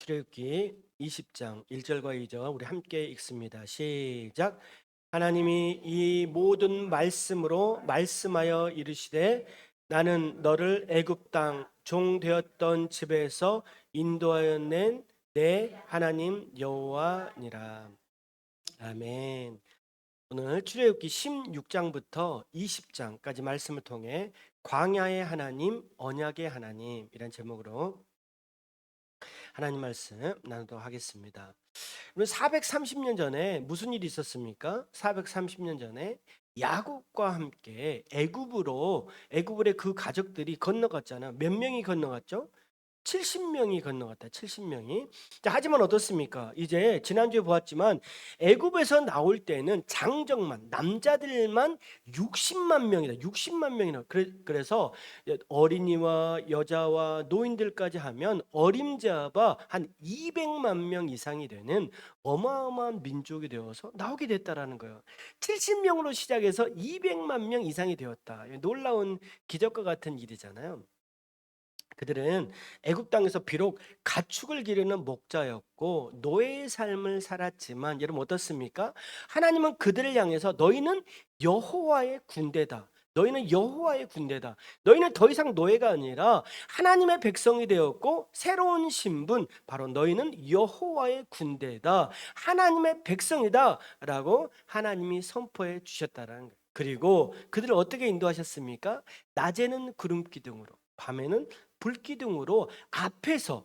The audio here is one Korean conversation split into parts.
출애굽기 20장 1절과 2절 우리 함께 읽습니다. 시작. 하나님이 이 모든 말씀으로 말씀하여 이르시되 나는 너를 애굽 땅 종 되었던 집에서 인도하여 낸 내 하나님 여호와니라. 아멘. 오늘 출애굽기 16장부터 20장까지 말씀을 통해 광야의 하나님, 언약의 하나님이란 제목으로 하나님 말씀 나누도록 하겠습니다. 430년 전에 무슨 일이 있었습니까? 430년 전에 야곱과 함께 애굽의 그 가족들이 건너갔잖아. 몇 명이 건너갔죠? 70명이 건너갔다. 70명이. 자, 하지만 어떻습니까? 이제 지난주에 보았지만 애굽에서 나올 때는 장정만 남자들만 60만 명이다. 60만 명이나. 그래서 어린이와 여자와 노인들까지 하면 어림잡아 한 200만 명 이상이 되는 어마어마한 민족이 되어서 나오게 됐다라는 거예요. 70명으로 시작해서 200만 명 이상이 되었다. 놀라운 기적과 같은 일이잖아요. 그들은 애굽 땅에서 비록 가축을 기르는 목자였고 노예의 삶을 살았지만 여러분 어떻습니까? 하나님은 그들을 향해서 너희는 여호와의 군대다. 너희는 여호와의 군대다. 너희는 더 이상 노예가 아니라 하나님의 백성이 되었고 새로운 신분 바로 너희는 여호와의 군대다. 하나님의 백성이다라고 하나님이 선포해 주셨다라는 거예요. 그리고 그들을 어떻게 인도하셨습니까? 낮에는 구름 기둥으로 밤에는 불기둥으로 앞에서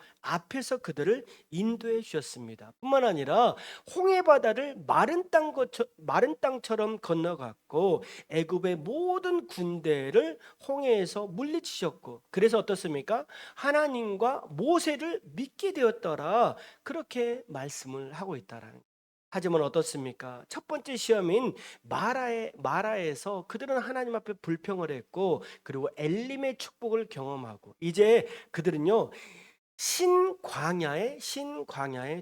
그들을 인도해 주셨습니다. 뿐만 아니라 홍해 바다를 마른 땅처럼 건너갔고 애굽의 모든 군대를 홍해에서 물리치셨고 그래서 어떻습니까? 하나님과 모세를 믿게 되었더라. 그렇게 말씀을 하고 있다라는 거예요. 하지만 어떻습니까? 첫 번째 시험인 마라에서 그들은 하나님 앞에 불평을 했고 그리고 엘림의 축복을 경험하고 이제 그들은요 신광야에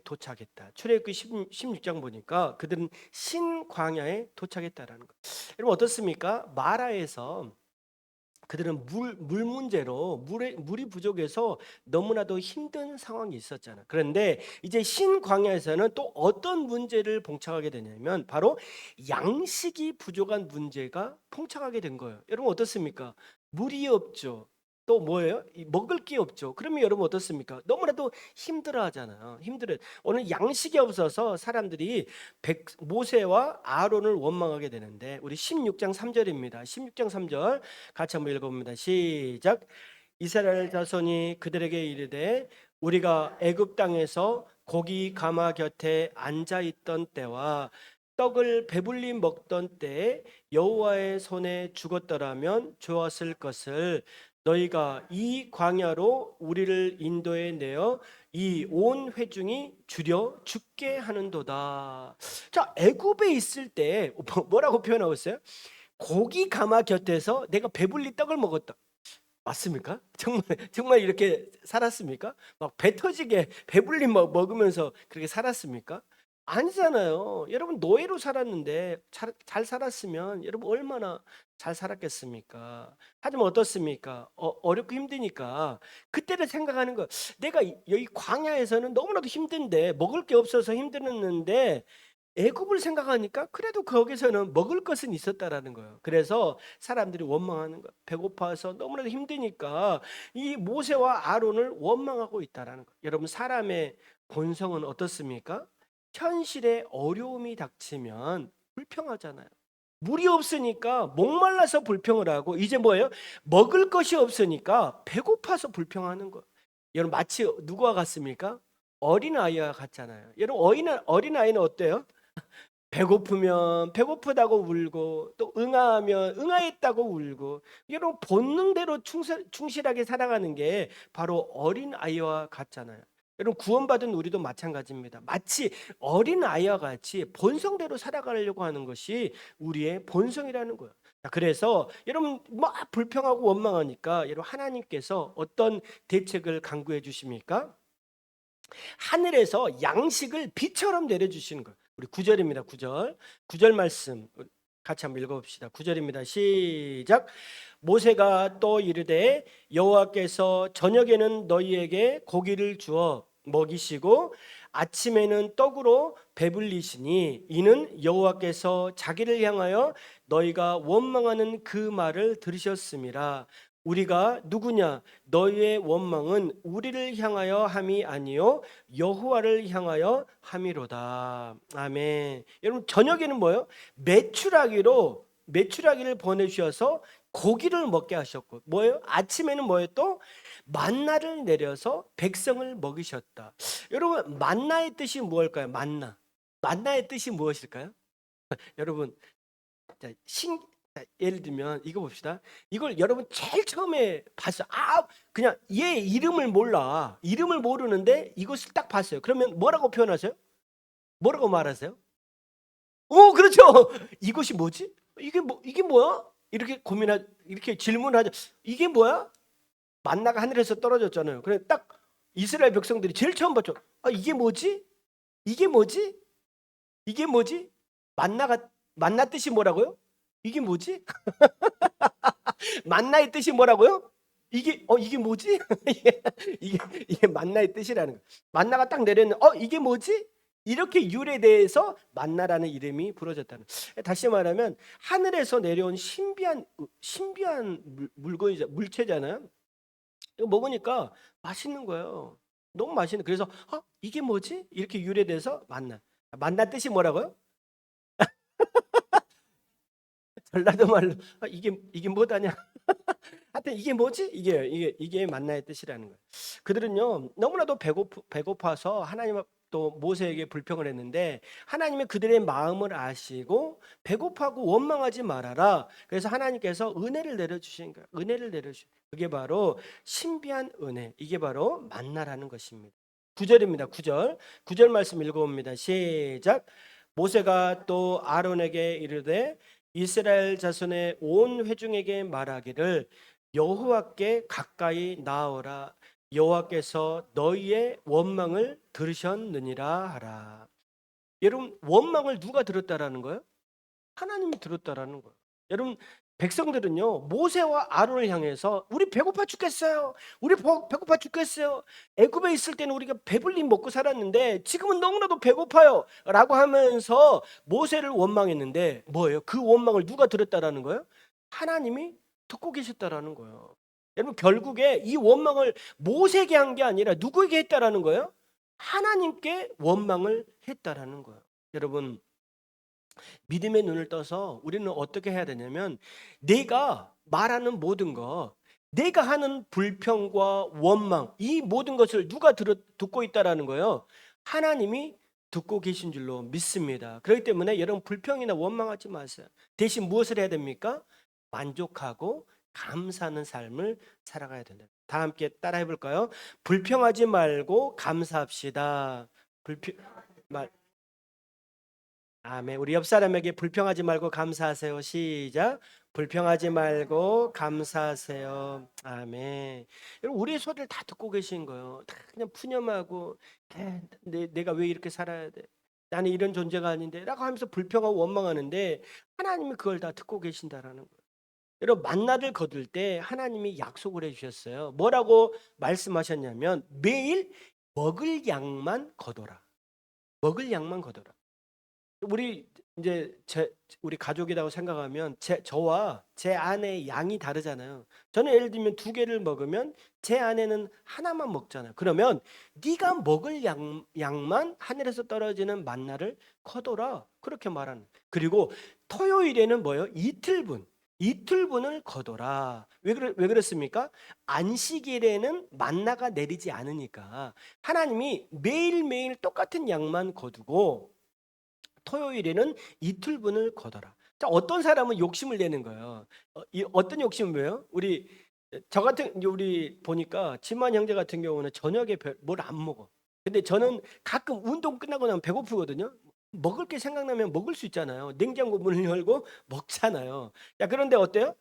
도착했다. 출애굽기 16장 보니까 그들은 신광야에 도착했다라는 거. 여러분 어떻습니까? 마라에서 그들은 물 문제로 물이 부족해서 너무나도 힘든 상황이 있었잖아. 그런데 이제 신광야에서는 또 어떤 문제를 봉착하게 되냐면 바로 양식이 부족한 문제가 봉착하게 된 거예요. 여러분 어떻습니까? 물이 없죠. 또 뭐예요? 먹을 게 없죠. 그러면 여러분 어떻습니까? 너무나도 힘들어 하잖아요. 힘들어. 오늘 양식이 없어서 사람들이 모세와 아론을 원망하게 되는데 우리 16장 3절입니다. 16장 3절 같이 한번 읽어봅니다. 시작. 이스라엘 자손이 그들에게 이르되 우리가 애굽 땅에서 고기 가마 곁에 앉아 있던 때와 떡을 배불리 먹던 때에 여호와의 손에 죽었더라면 좋았을 것을 너희가 이 광야로 우리를 인도해 내어 이 온 회중이 줄여 죽게 하는도다. 자, 애굽에 있을 때 뭐라고 표현하고 있어요? 고기 가마 곁에서 내가 배불리 떡을 먹었다. 맞습니까? 정말 이렇게 살았습니까? 막 배 터지게 배불리 먹으면서 그렇게 살았습니까? 아니잖아요. 여러분 노예로 살았는데 잘 살았으면 여러분 얼마나 잘 살았겠습니까? 하지만 어떻습니까? 어렵고 힘드니까 그때를 생각하는 거. 내가 여기 광야에서는 너무나도 힘든데 먹을 게 없어서 힘들었는데 애굽을 생각하니까 그래도 거기서는 먹을 것은 있었다라는 거예요. 그래서 사람들이 원망하는 거예요. 배고파서 너무나도 힘드니까 이 모세와 아론을 원망하고 있다라는 거예요. 여러분 사람의 본성은 어떻습니까? 현실에 어려움이 닥치면 불평하잖아요. 물이 없으니까 목말라서 불평을 하고 이제 뭐예요? 먹을 것이 없으니까 배고파서 불평하는 거예요. 여러분 마치 누구와 같습니까? 어린아이와 같잖아요. 여러분 어린아이는 어때요? 배고프면 배고프다고 울고 또 응아하면 응아했다고 울고 여러분 본능대로 충실하게 살아가는 게 바로 어린아이와 같잖아요. 여러분 구원받은 우리도 마찬가지입니다. 마치 어린아이와 같이 본성대로 살아가려고 하는 것이 우리의 본성이라는 거예요. 자, 그래서 여러분 막 불평하고 원망하니까 여러분 하나님께서 어떤 대책을 강구해 주십니까? 하늘에서 양식을 비처럼 내려주시는 거예요. 우리 9절입니다. 9절. 9절 말씀 같이 한번 읽어봅시다. 9절입니다. 시작. 모세가 또 이르되 여호와께서 저녁에는 너희에게 고기를 주어 먹이시고 아침에는 떡으로 배불리시니 이는 여호와께서 자기를 향하여 너희가 원망하는 그 말을 들으셨음이라. 우리가 누구냐? 너희의 원망은 우리를 향하여 함이 아니요 여호와를 향하여 함이로다. 아멘. 여러분, 저녁에는 뭐예요? 메추라기를 보내주셔서 고기를 먹게 하셨고, 뭐예요? 아침에는 뭐예요? 또 만나를 내려서 백성을 먹이셨다. 여러분, 만나의 뜻이 무엇일까요? 만나의 뜻이 무엇일까요? 여러분, 자, 예를 들면 이거 봅시다. 이걸 여러분 제일 처음에 봤어. 그냥 얘 이름을 몰라. 이름을 모르는데 이것을 딱 봤어요. 그러면 뭐라고 표현하세요? 뭐라고 말하세요? 그렇죠. 이것이 뭐지? 이게 뭐야? 이렇게 질문하죠. 이게 뭐야? 만나가 하늘에서 떨어졌잖아요. 그래 딱 이스라엘 백성들이 제일 처음 봤죠. 이게 뭐지? 이게 뭐지? 이게 뭐지? 만나 뜻이 뭐라고요? 이게 뭐지? 만나의 뜻이 뭐라고요? 이게 뭐지? 이게 만나의 뜻이라는 거예요. 만나가 딱 내렸는데 이게 뭐지? 이렇게 유래돼서 만나라는 이름이 부러졌다는 거예요. 다시 말하면 하늘에서 내려온 신비한 물체잖아요. 이거 먹으니까 맛있는 거예요. 너무 맛있는. 그래서 이게 뭐지? 이렇게 유래돼서 만나 뜻이 뭐라고요? 전라도 말로 이게 뭐다냐? 하여튼 이게 뭐지? 이게 만나의 뜻이라는 거예요. 그들은요 너무나도 배고파서 하나님 또 모세에게 불평을 했는데 하나님이 그들의 마음을 아시고 배고파고 원망하지 말아라. 그래서 하나님께서 은혜를 내려주신 거예요. 그게 바로 신비한 은혜. 이게 바로 만나라는 것입니다. 9절입니다. 9절 말씀 읽어봅니다. 시작. 모세가 또 아론에게 이르되 이스라엘 자손의 온 회중에게 말하기를 여호와께 가까이 나아오라. 여호와께서 너희의 원망을 들으셨느니라 하라. 여러분, 원망을 누가 들었다라는 거예요? 하나님이 들었다라는 거예요. 여러분, 백성들은요 모세와 아론을 향해서 우리 배고파 죽겠어요. 우리 배고파 죽겠어요. 애굽에 있을 때는 우리가 배불리 먹고 살았는데 지금은 너무나도 배고파요 라고 하면서 모세를 원망했는데 뭐예요? 그 원망을 누가 들었다라는 거예요? 하나님이 듣고 계셨다라는 거예요. 여러분, 결국에 이 원망을 모세에게 한 게 아니라 누구에게 했다라는 거예요? 하나님께 원망을 했다라는 거예요. 여러분, 믿음의 눈을 떠서 우리는 어떻게 해야 되냐면 내가 말하는 모든 것, 내가 하는 불평과 원망, 이 모든 것을 누가 듣고 있다라는 거예요? 하나님이 듣고 계신 줄로 믿습니다. 그렇기 때문에 여러분, 불평이나 원망하지 마세요. 대신 무엇을 해야 됩니까? 만족하고 감사하는 삶을 살아가야 된다. 다 함께 따라해 볼까요? 불평하지 말고 감사합시다. 불평 말 아멘. 우리 옆 사람에게 불평하지 말고 감사하세요. 시작. 불평하지 말고 감사하세요. 아멘. 여러분, 우리의 소리를 다 듣고 계신 거예요. 다 그냥 푸념하고 내가 왜 이렇게 살아야 돼? 나는 이런 존재가 아닌데 라고 하면서 불평하고 원망하는데 하나님이 그걸 다 듣고 계신다라는 거예요. 여러분, 만나를 거둘 때 하나님이 약속을 해주셨어요. 뭐라고 말씀하셨냐면 매일 먹을 양만 거둬라. 먹을 양만 거둬라. 우리 이제 우리 가족이라고 생각하면 저와 제 아내의 양이 다르잖아요. 저는 예를 들면 2개를 먹으면 제 아내는 하나만 먹잖아요. 그러면 네가 먹을 양만 하늘에서 떨어지는 만나를 거둬라. 그렇게 말하는. 그리고 토요일에는 뭐예요? 이틀분을 거둬라. 왜 그렇습니까? 안식일에는 만나가 내리지 않으니까 하나님이 매일매일 똑같은 양만 거두고 토요일에는 이틀분을 거둬라. 자, 어떤 사람은 욕심을 내는 거예요. 어떤 욕심은 왜요? 우리 보니까 진만 형제 같은 경우는 저녁에 뭘 안 먹어. 근데 저는 가끔 운동 끝나고 나면 배고프거든요. 먹을 게 생각나면 먹을 수 있잖아요. 냉장고 문을 열고 먹잖아요. 야, 그런데 어때요?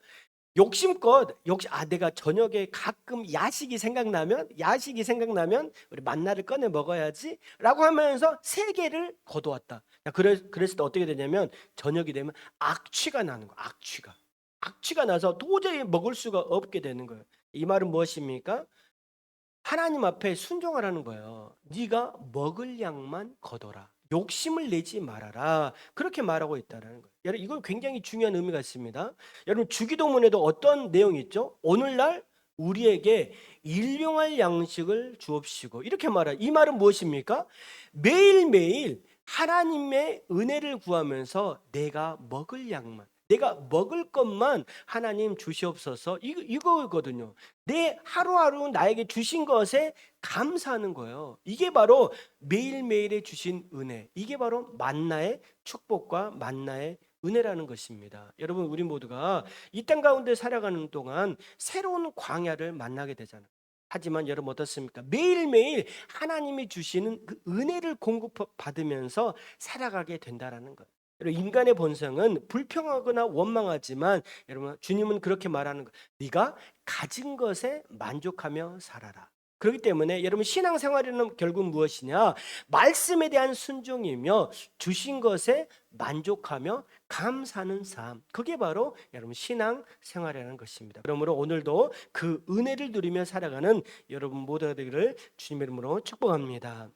내가 저녁에 가끔 야식이 생각나면 우리 만나를 꺼내 먹어야지 라고 하면서 3개를 거두었다. 그랬을 때 어떻게 되냐면 저녁이 되면 악취가 나는 거야. 악취가 나서 도저히 먹을 수가 없게 되는 거예요. 이 말은 무엇입니까? 하나님 앞에 순종하라는 거예요. 네가 먹을 양만 거둬라. 욕심을 내지 말아라. 그렇게 말하고 있다는 거예요. 여러분 이건 굉장히 중요한 의미가 있습니다. 여러분 주기도문에도 어떤 내용이 있죠? 오늘날 우리에게 일용할 양식을 주옵시고 이렇게 말해요. 이 말은 무엇입니까? 매일매일 하나님의 은혜를 구하면서 내가 먹을 양만 내가 먹을 것만 하나님 주시옵소서 이거거든요. 내 하루하루 나에게 주신 것에 감사하는 거예요. 이게 바로 매일매일에 주신 은혜. 이게 바로 만나의 축복과 만나의 은혜라는 것입니다. 여러분 우리 모두가 이 땅 가운데 살아가는 동안 새로운 광야를 만나게 되잖아요. 하지만 여러분 어떻습니까? 매일매일 하나님이 주시는 그 은혜를 공급받으면서 살아가게 된다라는 거예요. 여러분 인간의 본성은 불평하거나 원망하지만 여러분 주님은 그렇게 말하는 거. 네가 가진 것에 만족하며 살아라. 그렇기 때문에 여러분 신앙생활에는 결국 무엇이냐? 말씀에 대한 순종이며 주신 것에 만족하며 감사하는 삶. 그게 바로 여러분 신앙생활이라는 것입니다. 그러므로 오늘도 그 은혜를 누리며 살아가는 여러분 모두가 되기를 주님의 이름으로 축복합니다.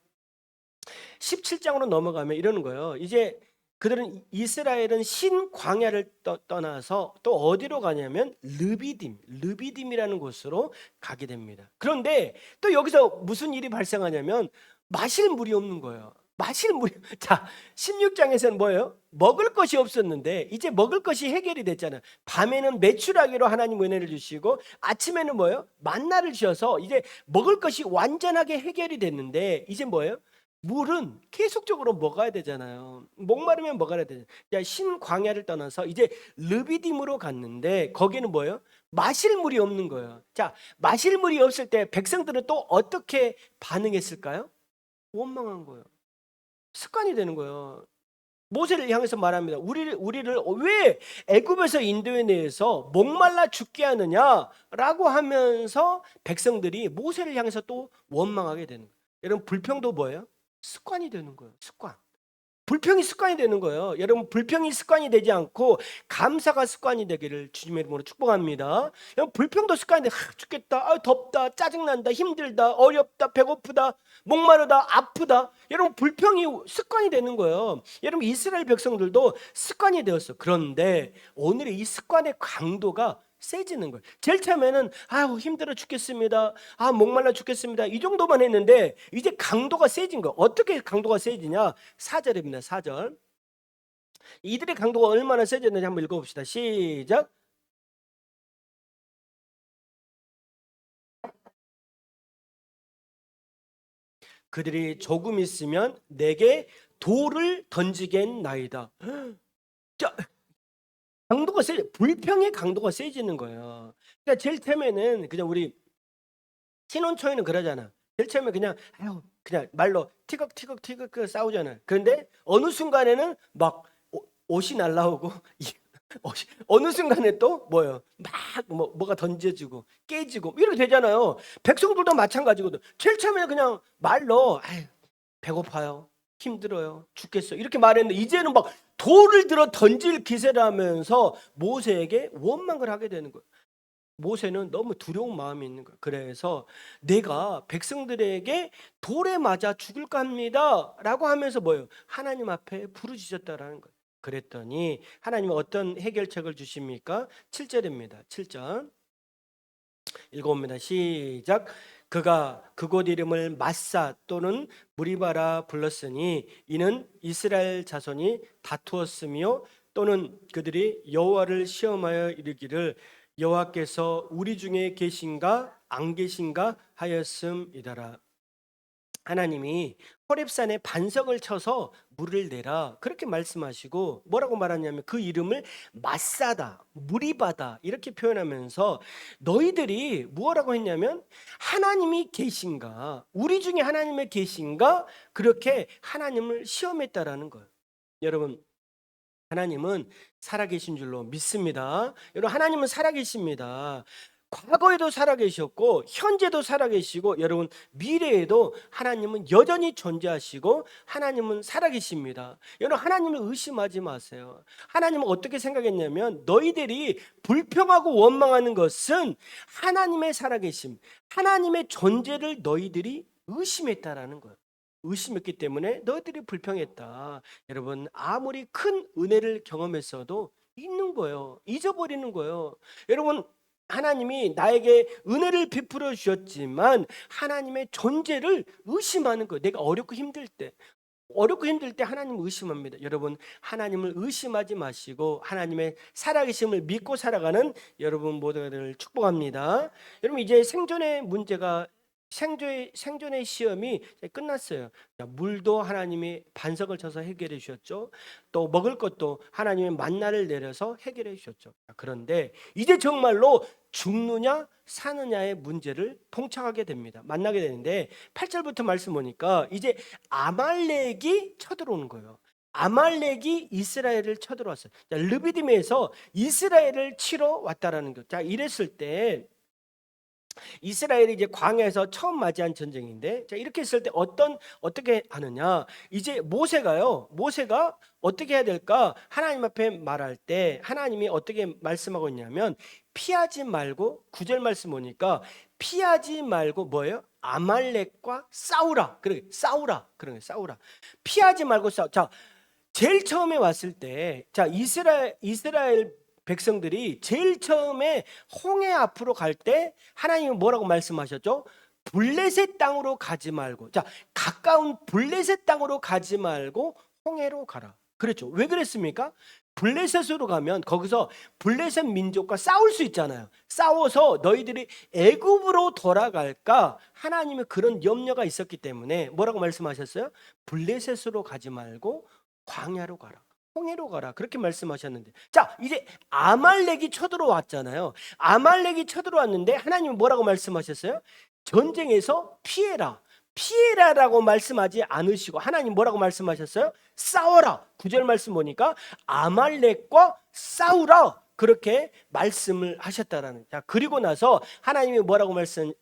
17장으로 넘어가면 이러는 거예요. 이제 그들은 이스라엘은 신광야를 떠나서 또 어디로 가냐면 르비딤이라는 곳으로 가게 됩니다. 그런데 또 여기서 무슨 일이 발생하냐면 마실 물이 없는 거예요. 마실 물이 자 16장에서는 뭐예요? 먹을 것이 없었는데 이제 먹을 것이 해결이 됐잖아요. 밤에는 메추라기로 하나님 은혜를 주시고 아침에는 뭐예요? 만나를 주셔서 이제 먹을 것이 완전하게 해결이 됐는데 이제 뭐예요? 물은 계속적으로 먹어야 되잖아요. 목마르면 먹어야 되잖아요. 신광야를 떠나서 이제 르비딤으로 갔는데 거기는 뭐예요? 마실 물이 없는 거예요. 자, 마실 물이 없을 때 백성들은 또 어떻게 반응했을까요? 원망한 거예요. 습관이 되는 거예요. 모세를 향해서 말합니다. 우리를 왜 애굽에서 인도해내서 목말라 죽게 하느냐라고 하면서 백성들이 모세를 향해서 또 원망하게 되는 거예요. 여러분 불평도 뭐예요? 습관이 되는 거예요. 습관. 불평이 습관이 되는 거예요. 여러분 불평이 습관이 되지 않고 감사가 습관이 되기를 주님의 이름으로 축복합니다. 여러분 불평도 습관이 돼. 죽겠다. 덥다. 짜증난다. 힘들다. 어렵다. 배고프다. 목마르다. 아프다. 여러분 불평이 습관이 되는 거예요. 여러분 이스라엘 백성들도 습관이 되었어. 그런데 오늘의 이 습관의 강도가 세지는 거예요. 제일 처음에는 힘들어 죽겠습니다. 목말라 죽겠습니다. 이 정도만 했는데 이제 강도가 세진 거예요. 어떻게 강도가 세지냐? 4절입니다. 4절. 이들의 강도가 얼마나 세졌는지 한번 읽어봅시다. 시작. 그들이 조금 있으면 내게 돌을 던지겠나이다. 자, 강도가 불평의 강도가 세지는 거예요. 그러니까 제일 처음에는 그냥 우리 신혼 초에는 그러잖아. 제일 처음에 그냥 말로 티격티격 싸우잖아. 그런데 어느 순간에는 막 옷이 날라오고 어느 순간에 또 뭐예요? 막 뭐가 던져지고 깨지고 이렇게 되잖아요. 백성들도 마찬가지거든. 제일 처음에는 그냥 말로 배고파요. 힘들어요. 죽겠어요. 이렇게 말했는데 이제는 막 돌을 들어 던질 기세를 하면서 모세에게 원망을 하게 되는 거예요. 모세는 너무 두려운 마음이 있는 거예요. 그래서 내가 백성들에게 돌에 맞아 죽을까 합니다 라고 하면서 뭐예요? 하나님 앞에 부르짖었다라는 거예요. 그랬더니 하나님은 어떤 해결책을 주십니까? 7절입니다. 7절 읽어봅니다. 시작. 그가 그곳 이름을 마사 또는 무리바라 불렀으니 이는 이스라엘 자손이 다투었으며 또는 그들이 여호와를 시험하여 이르기를 여호와께서 우리 중에 계신가 안 계신가 하였음이더라. 하나님이 호렙산에 반석을 쳐서 물을 내라 그렇게 말씀하시고 뭐라고 말하냐면 그 이름을 마사다 무리바다 이렇게 표현하면서 너희들이 뭐라고 했냐면 하나님이 계신가 우리 중에 하나님이 계신가 그렇게 하나님을 시험했다라는 거예요. 여러분 하나님은 살아계신 줄로 믿습니다. 여러분 하나님은 살아계십니다. 과거에도 살아계셨고 현재도 살아계시고 여러분 미래에도 하나님은 여전히 존재하시고 하나님은 살아계십니다. 여러분 하나님을 의심하지 마세요. 하나님은 어떻게 생각했냐면 너희들이 불평하고 원망하는 것은 하나님의 살아계심, 하나님의 존재를 너희들이 의심했다라는 거예요. 의심했기 때문에 너희들이 불평했다. 여러분 아무리 큰 은혜를 경험했어도 잊는 거예요. 잊어버리는 거예요. 여러분 하나님이 나에게 은혜를 베풀어 주셨지만 하나님의 존재를 의심하는 거예요. 내가 어렵고 힘들 때 하나님을 의심합니다. 여러분 하나님을 의심하지 마시고 하나님의 살아계심을 믿고 살아가는 여러분 모두를 축복합니다. 여러분 이제 생존의 시험이 끝났어요. 물도 하나님이 반석을 쳐서 해결해 주셨죠. 또 먹을 것도 하나님의 만나를 내려서 해결해 주셨죠. 그런데 이제 정말로 죽느냐 사느냐의 문제를 봉착하게 됩니다. 만나게 되는데 8절부터 말씀 보니까 이제 아말렉이 쳐들어오는 거예요. 아말렉이 이스라엘을 쳐들어왔어요. 르비딤에서 이스라엘을 치러 왔다라는 것. 자, 이랬을 때 이스라엘이 이제 광야에서 처음 맞이한 전쟁인데, 자 이렇게 했을 때 어떻게 하느냐? 이제 모세가 어떻게 해야 될까? 하나님 앞에 말할 때 하나님이 어떻게 말씀하고 있냐면 피하지 말고 9절 말씀 보니까 피하지 말고 뭐예요? 아말렉과 싸우라. 그래 싸우라. 그런 게 싸우라. 피하지 말고 싸우. 자 제일 처음에 왔을 때, 자 이스라엘 백성들이 제일 처음에 홍해 앞으로 갈 때 하나님은 뭐라고 말씀하셨죠? 블레셋 땅으로 가지 말고, 자 가까운 블레셋 땅으로 가지 말고 홍해로 가라. 그랬죠. 왜 그랬습니까? 블레셋으로 가면 거기서 블레셋 민족과 싸울 수 있잖아요. 싸워서 너희들이 애굽으로 돌아갈까 하나님의 그런 염려가 있었기 때문에 뭐라고 말씀하셨어요? 블레셋으로 가지 말고 광야로 가라. 홍해로 가라. 그렇게 말씀하셨는데, 자 이제 아말렉이 쳐들어왔잖아요. 아말렉이 쳐들어왔는데 하나님은 뭐라고 말씀하셨어요? 전쟁에서 피해라라고 말씀하지 않으시고 하나님 뭐라고 말씀하셨어요? 싸워라. 9절 말씀 보니까 아말렉과 싸우라. 그렇게 말씀을 하셨다라는. 자 그리고 나서 하나님이 뭐라고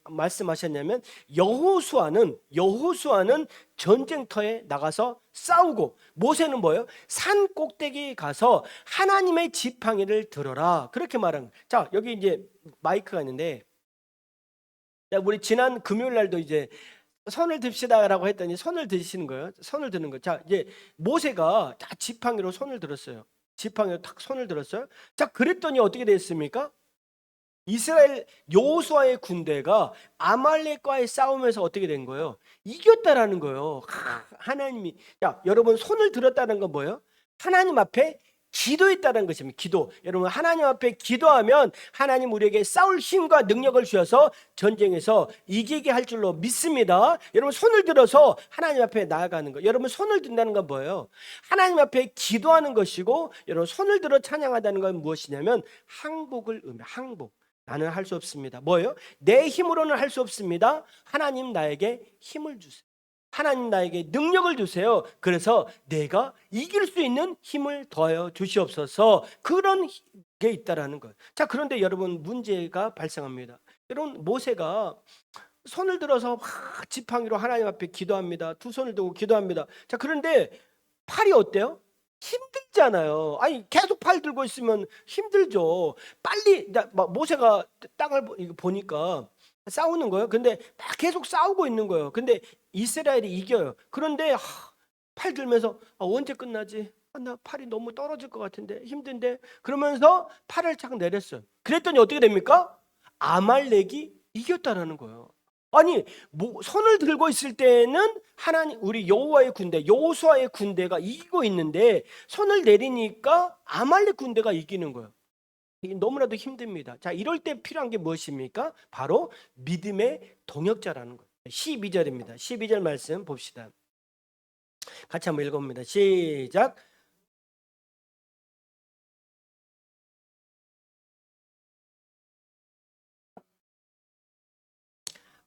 말씀하셨냐면 여호수아는 전쟁터에 나가서 싸우고 모세는 뭐예요? 산 꼭대기에 가서 하나님의 지팡이를 들어라. 그렇게 말한. 자 여기 이제 마이크가 있는데, 자 우리 지난 금요일 날도 이제 손을 듭시다라고 했더니 손을 드시는 거예요. 손을 드는 거. 자 이제 모세가 다 지팡이로 손을 들었어요. 지팡이로 탁 손을 들었어요. 자 그랬더니 어떻게 됐습니까? 이스라엘 여호수아의 군대가 아말렉과의 싸움에서 어떻게 된 거예요? 이겼다라는 거예요. 하나님이, 야 여러분 손을 들었다는 건 뭐예요? 하나님 앞에 기도했다는 것입니다. 기도. 여러분 하나님 앞에 기도하면 하나님 우리에게 싸울 힘과 능력을 주셔서 전쟁에서 이기게 할 줄로 믿습니다. 여러분 손을 들어서 하나님 앞에 나아가는 거. 여러분 손을 든다는 건 뭐예요? 하나님 앞에 기도하는 것이고, 여러분 손을 들어 찬양하다는 건 무엇이냐면 항복을 의미해요. 항복. 나는 할 수 없습니다. 뭐예요? 내 힘으로는 할 수 없습니다. 하나님 나에게 힘을 주세요. 하나님 나에게 능력을 주세요. 그래서 내가 이길 수 있는 힘을 더하여 주시옵소서. 그런 게 있다라는 거예요. 자 그런데 여러분 문제가 발생합니다. 여러분 모세가 손을 들어서 막 지팡이로 하나님 앞에 기도합니다. 두 손을 들고 기도합니다. 자 그런데 팔이 어때요? 힘들잖아요. 아니 계속 팔 들고 있으면 힘들죠. 빨리 모세가 땅을 보니까 싸우는 거예요. 근데 막 계속 싸우고 있는 거예요. 근데 이스라엘이 이겨요. 그런데 팔 들면서 언제 끝나지? 나 팔이 너무 떨어질 것 같은데 힘든데, 그러면서 팔을 착 내렸어요. 그랬더니 어떻게 됩니까? 아말렉이 이겼다라는 거예요. 아니 손을 들고 있을 때는 하나님 우리 여호와의 군대 여호수아의 군대가 이기고 있는데 손을 내리니까 아말렉 군대가 이기는 거예요. 이게 너무나도 힘듭니다. 자 이럴 때 필요한 게 무엇입니까? 바로 믿음의 동역자라는 거예요. 12절입니다. 12절 말씀 봅시다. 같이 한번 읽어봅니다. 시작.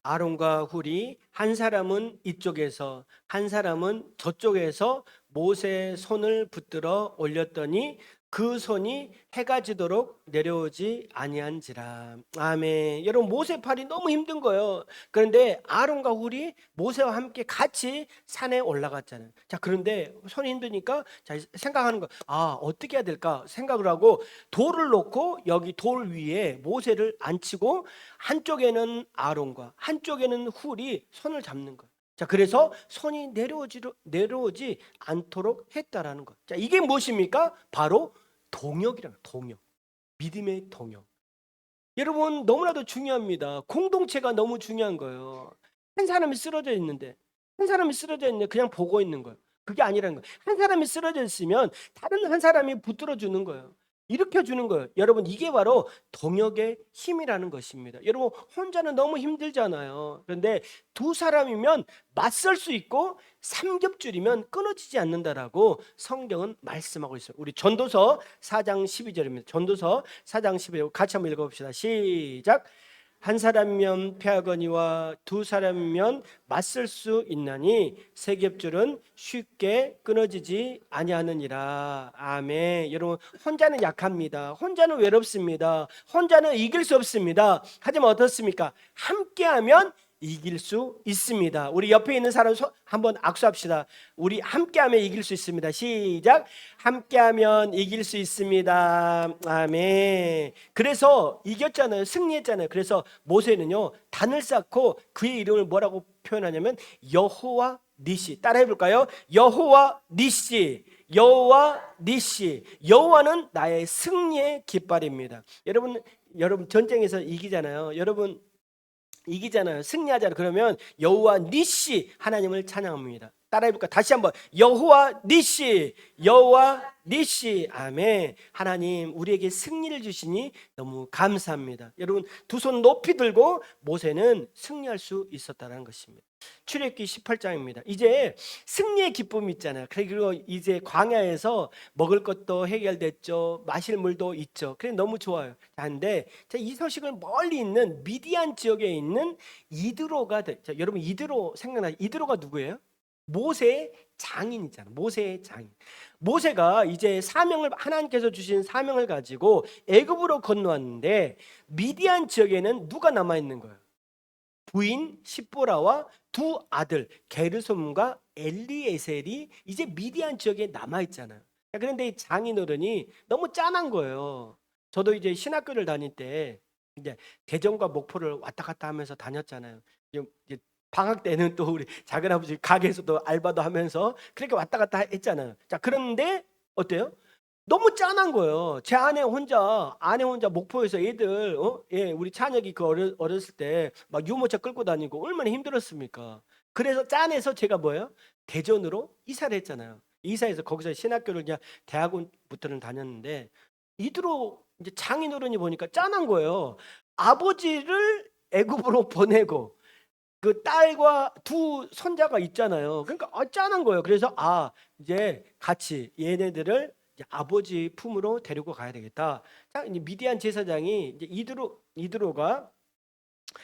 아론과 훌이 한 사람은 이쪽에서 한 사람은 저쪽에서 모세의 손을 붙들어 올렸더니 그 손이 해가 지도록 내려오지 아니한지라. 아멘. 여러분, 모세 팔이 너무 힘든 거예요. 그런데 아론과 훌이 모세와 함께 같이 산에 올라갔잖아요. 자, 그런데 손이 힘드니까 자, 생각하는 거. 아, 어떻게 해야 될까 생각을 하고 돌을 놓고 여기 돌 위에 모세를 앉히고 한쪽에는 아론과 한쪽에는 훌이 손을 잡는 거예요. 자, 그래서 손이 내려오지 않도록 했다라는 것. 자, 이게 무엇입니까? 바로 동역이라는 동역. 믿음의 동역. 여러분, 너무나도 중요합니다. 공동체가 너무 중요한 거예요. 한 사람이 쓰러져 있는데, 그냥 보고 있는 거예요. 그게 아니라는 거예요. 한 사람이 쓰러져 있으면 다른 한 사람이 붙들어 주는 거예요. 일으켜 주는 거예요. 여러분, 이게 바로 동역의 힘이라는 것입니다. 여러분, 혼자는 너무 힘들잖아요. 그런데 두 사람이면 맞설 수 있고 삼겹줄이면 끊어지지 않는다라고 성경은 말씀하고 있어요. 우리 전도서 4장 12절입니다. 전도서 4장 12절 같이 한번 읽어봅시다. 시작. 한 사람이면 패하거니와 두 사람이면 맞설 수 있나니 세 겹줄은 쉽게 끊어지지 아니하느니라. 아멘. 여러분, 혼자는 약합니다. 혼자는 외롭습니다. 혼자는 이길 수 없습니다. 하지만 어떻습니까? 함께하면 이길 수 있습니다. 우리 옆에 있는 사람 한번 악수합시다. 우리 함께하면 이길 수 있습니다. 시작. 함께하면 이길 수 있습니다. 아멘. 그래서 이겼잖아요. 승리했잖아요. 그래서 모세는요, 단을 쌓고 그의 이름을 뭐라고 표현하냐면 여호와 니시. 따라해 볼까요? 여호와 니시. 여호와 니시. 여호와는 나의 승리의 깃발입니다. 여러분 전쟁에서 이기잖아요. 여러분 이기잖아요. 승리하잖아요. 그러면 여호와 니시 하나님을 찬양합니다. 따라해볼까? 다시 한번 여호와 니시, 여호와 니시. 아멘. 하나님 우리에게 승리를 주시니 너무 감사합니다. 여러분, 두 손 높이 들고 모세는 승리할 수 있었다는 것입니다. 출애굽기 18장입니다. 이제 승리의 기쁨이 있잖아요. 그리고 이제 광야에서 먹을 것도 해결됐죠. 마실 물도 있죠. 그래 너무 좋아요. 그런데 이 소식을 멀리 있는 미디안 지역에 있는 이드로가 자, 여러분 이드로 생각나요? 이드로가 누구예요? 모세의 장인이잖아요. 모세의 장인. 모세가 이제 사명을 하나님께서 주신 사명을 가지고 애굽으로 건너왔는데 미디안 지역에는 누가 남아 있는 거예요? 부인 십보라와 두 아들 게르솜과 엘리에셀이 이제 미디안 지역에 남아 있잖아요. 그런데 이 장인어른이 너무 짠한 거예요. 저도 이제 신학교를 다닐 때 이제 대전과 목포를 왔다 갔다 하면서 다녔잖아요. 이제 방학 때는 또 우리 작은아버지 가게에서도 알바도 하면서 그렇게 왔다 갔다 했잖아요. 자, 그런데 어때요? 너무 짠한 거예요. 제 아내 혼자 목포에서 애들, 우리 찬혁이 그 어렸을 때 막 유모차 끌고 다니고 얼마나 힘들었습니까? 그래서 짠해서 제가 뭐예요? 대전으로 이사를 했잖아요. 이사해서 거기서 신학교를 그냥 대학원부터는 다녔는데 이대로 이제 장인어른이 보니까 짠한 거예요. 아버지를 애굽으로 보내고 그 딸과 두 손자가 있잖아요. 그러니까 짠한 거예요. 그래서 이제 같이 얘네들을 이제 아버지 품으로 데리고 가야 되겠다. 자, 이제 미디안 제사장이 이제 이드로가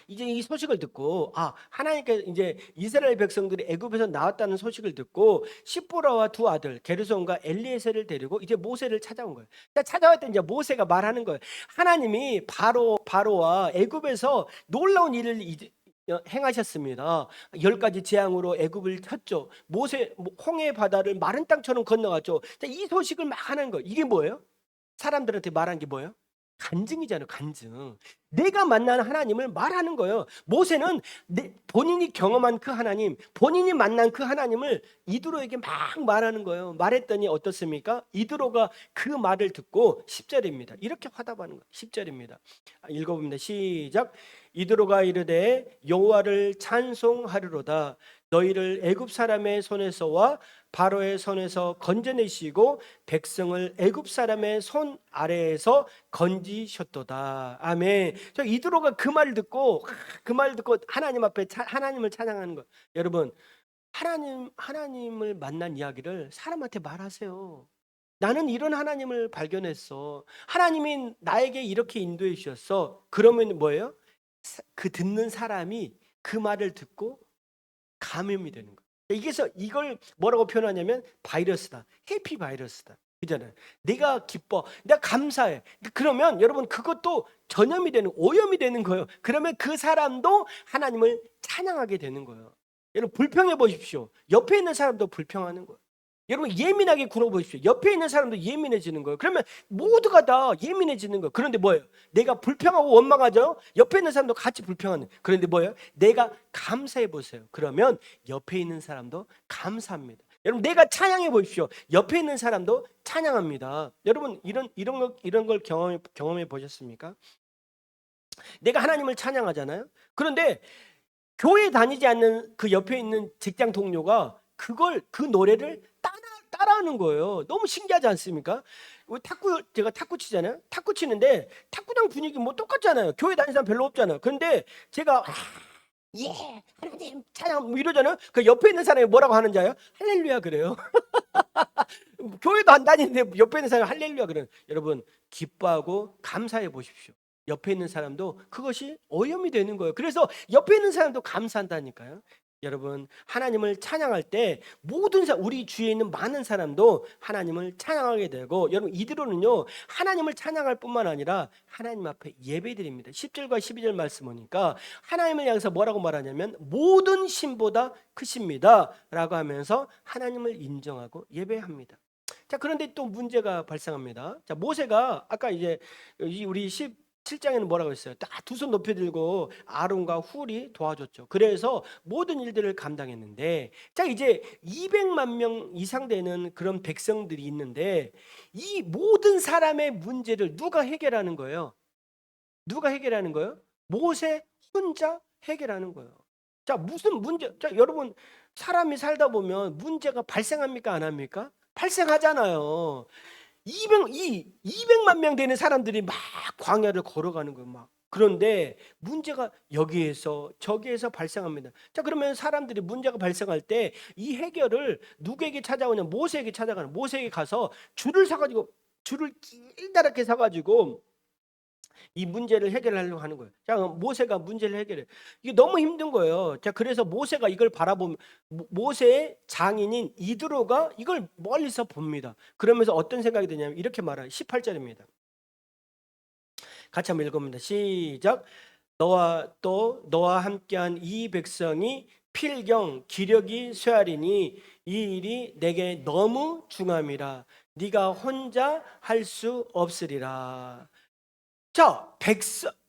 이제 이 소식을 듣고 하나님께서 이제 이스라엘 백성들이 애굽에서 나왔다는 소식을 듣고 십보라와 두 아들 게르솜과 엘리에셀을 데리고 이제 모세를 찾아온 거예요. 찾아왔더니 이제 모세가 말하는 거예요. 하나님이 바로와 애굽에서 놀라운 일을 행하셨습니다. 10가지 재앙으로 애굽을 쳤죠. 모세 홍해 바다를 마른 땅처럼 건너갔죠. 이 소식을 막 하는 거예요. 이게 뭐예요? 사람들한테 말한 게 뭐예요? 간증이잖아요. 간증. 내가 만난 하나님을 말하는 거예요. 모세는 본인이 경험한 그 하나님, 본인이 만난 그 하나님을 이드로에게 막 말하는 거예요. 말했더니 어떻습니까? 이드로가 그 말을 듣고 10절입니다. 이렇게 화답하는 거예요. 10절입니다. 읽어봅니다. 시작. 이드로가 이르되 여호와를 찬송하리로다. 너희를 애굽 사람의 손에서와 바로의 손에서 건져내시고 백성을 애굽 사람의 손 아래에서 건지셨도다. 아멘. 저 이드로가 그 말을 듣고 하나님 앞에 하나님을 찬양하는 거. 여러분, 하나님을 만난 이야기를 사람한테 말하세요. 나는 이런 하나님을 발견했어. 하나님이 나에게 이렇게 인도해 주셨어. 그러면 뭐예요? 그 듣는 사람이 그 말을 듣고 감염이 되는 거예요. 이걸 뭐라고 표현하냐면 바이러스다. 해피 바이러스다. 그잖아요. 내가 기뻐, 내가 감사해. 그러면 여러분 그것도 전염이 되는, 오염이 되는 거예요. 그러면 그 사람도 하나님을 찬양하게 되는 거예요. 여러분 불평해 보십시오. 옆에 있는 사람도 불평하는 거예요. 여러분 예민하게 굴어보십시오. 옆에 있는 사람도 예민해지는 거예요. 그러면 모두가 다 예민해지는 거예요. 그런데 뭐예요? 내가 불평하고 원망하죠. 옆에 있는 사람도 같이 불평하는. 그런데 뭐예요? 내가 감사해 보세요. 그러면 옆에 있는 사람도 감사합니다. 여러분 내가 찬양해 보십시오. 옆에 있는 사람도 찬양합니다. 여러분 이런 걸 경험해 보셨습니까? 내가 하나님을 찬양하잖아요. 그런데 교회 다니지 않는 그 옆에 있는 직장 동료가 그 노래를 따라하는 거예요. 너무 신기하지 않습니까? 제가 탁구 치잖아요. 탁구 치는데 탁구장 분위기 뭐 똑같잖아요. 교회 다니는 사람 별로 없잖아요. 그런데 제가 예, 하나님 찬양 뭐 이러잖아요. 그 옆에 있는 사람이 뭐라고 하는지 알아요? 할렐루야 그래요. 교회도 안 다니는데 옆에 있는 사람이 할렐루야 그래요. 여러분 기뻐하고 감사해 보십시오. 옆에 있는 사람도 그것이 오염이 되는 거예요. 그래서 옆에 있는 사람도 감사한다니까요. 여러분 하나님을 찬양할 때 모든 우리 주위에 있는 많은 사람도 하나님을 찬양하게 되고, 여러분 이대로는요 하나님을 찬양할 뿐만 아니라 하나님 앞에 예배드립니다. 10절과 12절 말씀 보니까 하나님을 향해서 뭐라고 말하냐면 모든 신보다 크십니다 라고 하면서 하나님을 인정하고 예배합니다. 자, 그런데 또 문제가 발생합니다. 자, 모세가 아까 이제 우리 17장에는 뭐라고 했어요? 딱 두 손 높이 들고 아론과 훌이 도와줬죠. 그래서 모든 일들을 감당했는데, 자 이제 200만 명 이상 되는 그런 백성들이 있는데 이 모든 사람의 문제를 누가 해결하는 거예요? 누가 해결하는 거예요? 모세 혼자 해결하는 거예요. 자, 무슨 문제? 자, 여러분 사람이 살다 보면 문제가 발생합니까? 안 합니까? 발생하잖아요. 200만 명 되는 사람들이 막 광야를 걸어가는 거예요. 막. 그런데 문제가 여기에서 저기에서 발생합니다. 자, 그러면 사람들이 문제가 발생할 때 이 해결을 누구에게 찾아오냐? 모세에게 찾아가는. 모세에게 가서 줄을 길다랗게 서가지고 이 문제를 해결하려고 하는 거예요. 자, 모세가 문제를 해결해. 이게 너무 힘든 거예요. 자, 그래서 모세가 이걸 바라보면 모세의 장인인 이드로가 이걸 멀리서 봅니다. 그러면서 어떤 생각이 드냐면 이렇게 말해요. 18절입니다. 같이 한번 읽어봅니다. 시작. 너와 함께한 이 백성이 필경 기력이 쇠하리니 이 일이 내게 너무 중함이라. 네가 혼자 할 수 없으리라. 자,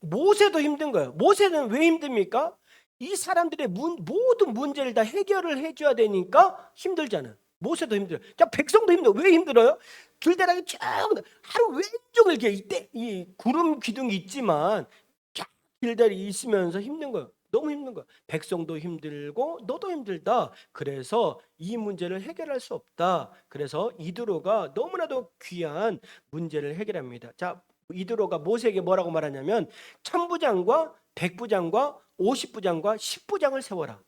모세도 힘든 거예요. 모세는 왜 힘듭니까? 이 사람들의 모든 문제를 다 해결을 해줘야 되니까 힘들잖아요. 모세도 힘들어요. 자, 백성도 힘들어요. 왜 힘들어요? 길다랗게 쭉 하루 왼쪽을 이렇게 이 구름 기둥이 있지만 쫙 길다리 있으면서 힘든 거예요. 너무 힘든 거예요. 백성도 힘들고 너도 힘들다. 그래서 이 문제를 해결할 수 없다. 그래서 이드로가 너무나도 귀한 문제를 해결합니다. 자, 이드로가 모세에게 뭐라고 말하냐면 천부장과 백부장과 50부장과 10부장을 세워라.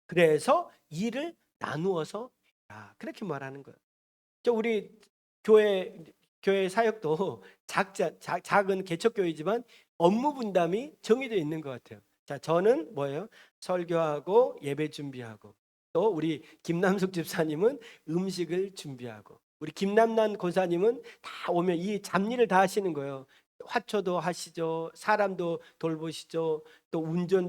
그래서 일을 나누어서 해라. 그렇게 말하는 거예요. 우리 교회 사역도 작은 개척교회지만 업무 분담이 정해져 있는 것 같아요. 자, 저는 뭐예요? 설교하고 예배 준비하고, 또 우리 김남숙 집사님은 음식을 준비하고, 우리 김남란 권사님은 다 오면 이 잡일을 다 하시는 거예요. 화초도 하시죠. 사람도 돌보시죠. 또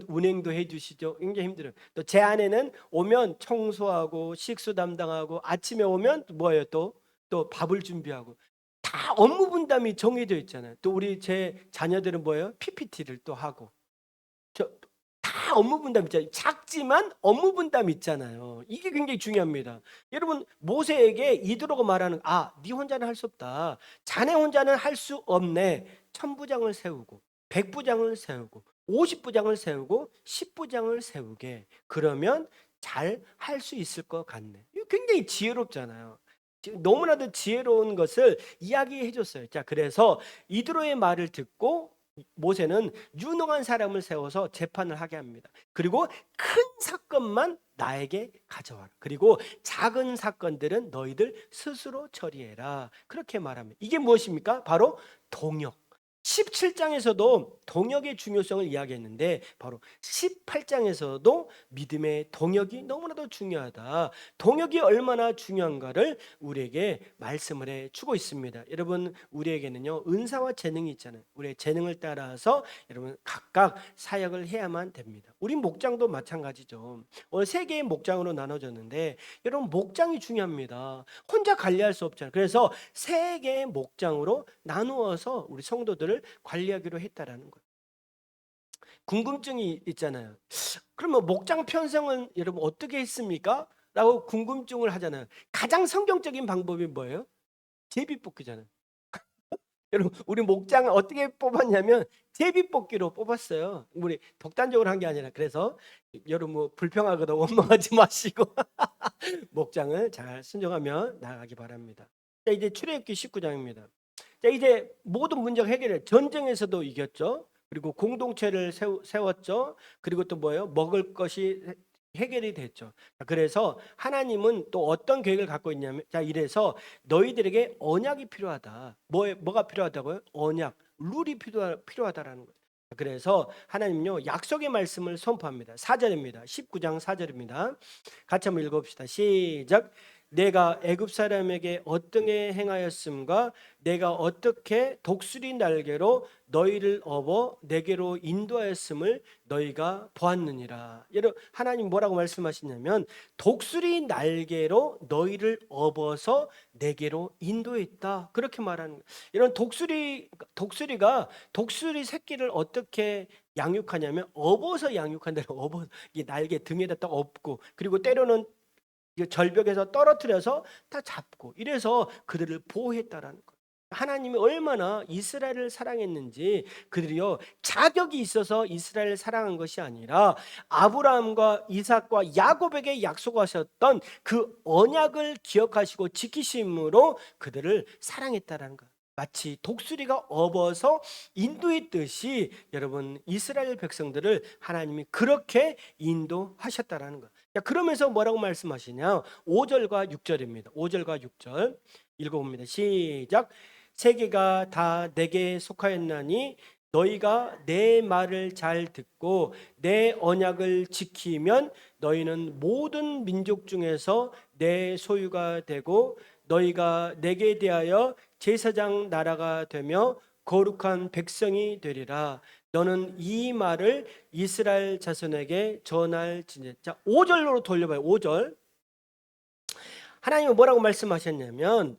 운행도 해주시죠. 굉장히 힘들어요. 또 제 아내는 오면 청소하고 식수 담당하고, 아침에 오면 뭐예요? 또 밥을 준비하고, 다 업무 분담이 정해져 있잖아요. 또 우리 제 자녀들은 뭐예요? PPT를 또 하고. 다 업무 분담 있잖아요. 작지만 업무 분담 있잖아요. 이게 굉장히 중요합니다. 여러분 모세에게 이드로가 말하는 네 혼자는 할 수 없다. 자네 혼자는 할 수 없네. 천부장을 세우고 백부장을 세우고 50부장을 세우고 10부장을 세우게. 그러면 잘 할 수 있을 것 같네. 이거 굉장히 지혜롭잖아요. 너무나도 지혜로운 것을 이야기해 줬어요. 자, 그래서 이드로의 말을 듣고 모세는 유능한 사람을 세워서 재판을 하게 합니다. 그리고 큰 사건만 나에게 가져와라. 그리고 작은 사건들은 너희들 스스로 처리해라. 그렇게 말합니다. 이게 무엇입니까? 바로 동역, 17장에서도 동역의 중요성을 이야기했는데 바로 18장에서도 믿음의 동역이 너무나도 중요하다. 동역이 얼마나 중요한가를 우리에게 말씀을 해주고 있습니다. 여러분, 우리에게는요 은사와 재능이 있잖아요. 우리의 재능을 따라서 여러분 각각 사역을 해야만 됩니다. 우리 목장도 마찬가지죠. 오늘 세 개의 목장으로 나눠졌는데 여러분 목장이 중요합니다. 혼자 관리할 수 없잖아요. 그래서 세 개의 목장으로 나누어서 우리 성도들을 관리하기로 했다라는 거예요. 궁금증이 있잖아요. 그러면 목장 편성은 여러분 어떻게 했습니까? 라고 궁금증을 하잖아요. 가장 성경적인 방법이 뭐예요? 제비뽑기잖아요. 여러분, 우리 목장을 어떻게 뽑았냐면 제비뽑기로 뽑았어요. 우리 독단적으로 한 게 아니라. 그래서 여러분 뭐 불평하거나 원망하지 마시고 목장을 잘 순종하며 나아가기 바랍니다. 자, 이제 출애굽기 19장입니다. 자, 이제 모든 문제가 해결해. 전쟁에서도 이겼죠. 그리고 공동체를 세웠죠. 그리고 또 뭐예요? 먹을 것이 해결이 됐죠. 그래서 하나님은 또 어떤 계획을 갖고 있냐면, 자, 이래서 너희들에게 언약이 필요하다. 뭐가 필요하다고요? 언약, 룰이 필요하다라는 거예요. 그래서 하나님은요 약속의 말씀을 선포합니다. 4절입니다. 19장 4절입니다. 같이 한번 읽어봅시다. 시작. 내가 애굽 사람에게 어떻게 행하였음과 내가 어떻게 독수리 날개로 너희를 업어 내게로 인도하였음을 너희가 보았느니라. 여러분, 하나님 뭐라고 말씀하시냐면 독수리 날개로 너희를 업어서 내게로 인도했다. 그렇게 말하는 거예요. 이런 독수리가 독수리 새끼를 어떻게 양육하냐면 업어서 양육한다는, 업어 이 날개 등에다 딱 업고, 그리고 때로는 절벽에서 떨어뜨려서 다 잡고, 이래서 그들을 보호했다라는 거예요. 하나님이 얼마나 이스라엘을 사랑했는지, 그들이요 자격이 있어서 이스라엘을 사랑한 것이 아니라 아브라함과 이삭과 야곱에게 약속하셨던 그 언약을 기억하시고 지키심으로 그들을 사랑했다라는 거예요. 마치 독수리가 업어서 인도했듯이 여러분 이스라엘 백성들을 하나님이 그렇게 인도하셨다라는 거예요. 그러면서 뭐라고 말씀하시냐? 5절과 6절입니다. 5절과 6절 읽어봅니다. 시작. 세계가 다 내게 속하였나니 너희가 내 말을 잘 듣고 내 언약을 지키면 너희는 모든 민족 중에서 내 소유가 되고 너희가 내게 대하여 제사장 나라가 되며 거룩한 백성이 되리라. 너는 이 말을 이스라엘 자손에게 전할지니. 자, 5절로 돌려봐요. 5절. 하나님은 뭐라고 말씀하셨냐면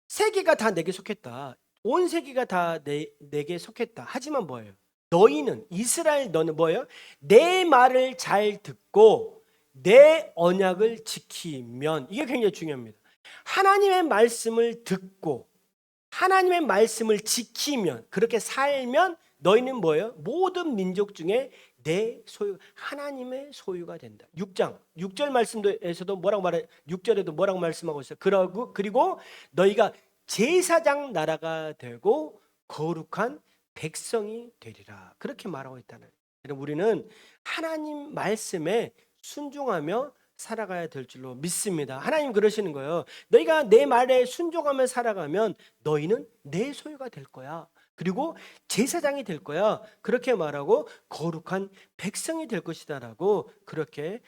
세계가 다 내게 속했다. 온 세계가 다 내게 속했다. 하지만 뭐예요? 너희는, 이스라엘 너는 뭐예요? 내 말을 잘 듣고 내 언약을 지키면, 이게 굉장히 중요합니다. 하나님의 말씀을 듣고 하나님의 말씀을 지키면, 그렇게 살면 너희는 뭐예요? 모든 민족 중에 내 소유, 하나님의 소유가 된다. 6장 6절 말씀에서도 뭐라고 말해? 6절에도 뭐라고 말씀하고 있어요? 그리고 너희가 제사장 나라가 되고 거룩한 백성이 되리라. 그렇게 말하고 있다는. 우리는 하나님 말씀에 순종하며 살아가야 될 줄로 믿습니다. 하나님 그러시는 거예요. 너희가 내 말에 순종하며 살아가면 너희는 내 소유가 될 거야. 그리고 제사장이 될 거야. 그렇게 말하고 거룩한 백성이 될 것이다라고 그렇게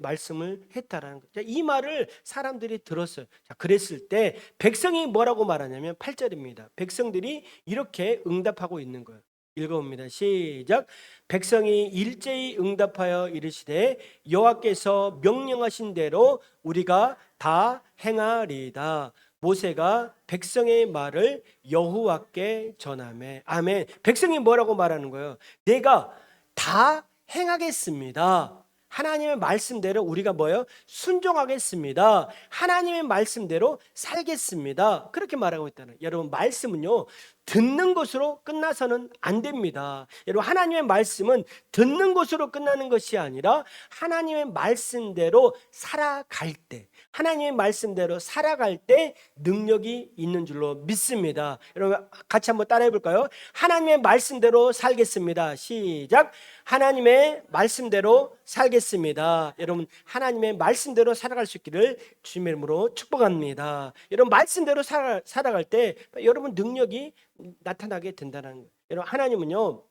말씀을 했다라는 거죠. 이 말을 사람들이 들었어요. 자, 그랬을 때 백성이 뭐라고 말하냐면 8절입니다. 백성들이 이렇게 응답하고 있는 거예요. 읽어봅니다. 시작. 백성이 일제히 응답하여 이르시되 여호와께서 명령하신 대로 우리가 다 행하리이다. 모세가 백성의 말을 여호와께 전하매. 아멘. 백성이 뭐라고 말하는 거예요? 내가 다 행하겠습니다. 하나님의 말씀대로 우리가 뭐예요? 순종하겠습니다. 하나님의 말씀대로 살겠습니다. 그렇게 말하고 있다는. 여러분, 말씀은요 듣는 것으로 끝나서는 안 됩니다. 여러분, 하나님의 말씀은 듣는 것으로 끝나는 것이 아니라 하나님의 말씀대로 살아갈 때, 하나님의 말씀대로 살아갈 때 능력이 있는 줄로 믿습니다. 여러분, 같이 한번 따라해 볼까요? 하나님의 말씀대로 살겠습니다. 시작. 하나님의 말씀대로 살겠습니다. 여러분, 하나님의 말씀대로 살아갈 수 있기를 주님의 이름으로 축복합니다. 여러분, 말씀대로 살아갈 때 여러분 능력이 나타나게 된다는 거예요. 여러분 하나님은요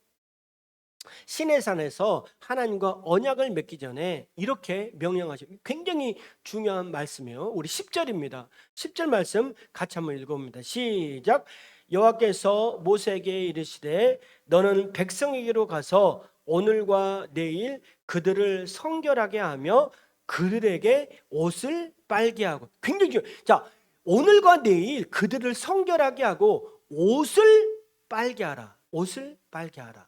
신의 산에서 하나님과 언약을 맺기 전에 이렇게 명령하죠. 굉장히 중요한 말씀이에요. 우리 10절입니다. 10절 말씀 같이 한번 읽어봅니다. 시작. 여호와께서 모세에게 이르시되 너는 백성에게로 가서 오늘과 내일 그들을 성결하게 하며 그들에게 옷을 빨게 하고. 굉장히 중요해요. 자, 오늘과 내일 그들을 성결하게 하고 옷을 빨게 하라. 옷을 빨게 하라.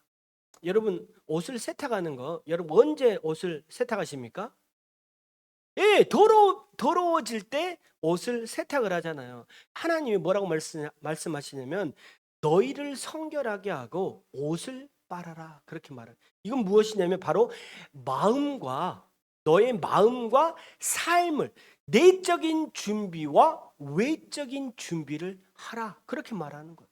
여러분 옷을 세탁하는 거 여러분 언제 옷을 세탁하십니까? 예, 더러워질 때 옷을 세탁을 하잖아요. 하나님이 뭐라고 말씀하시냐면 너희를 성결하게 하고 옷을 빨아라 그렇게 말해요. 이건 무엇이냐면 바로 마음과 너의 마음과 삶을 내적인 준비와 외적인 준비를 하라 그렇게 말하는 거예요.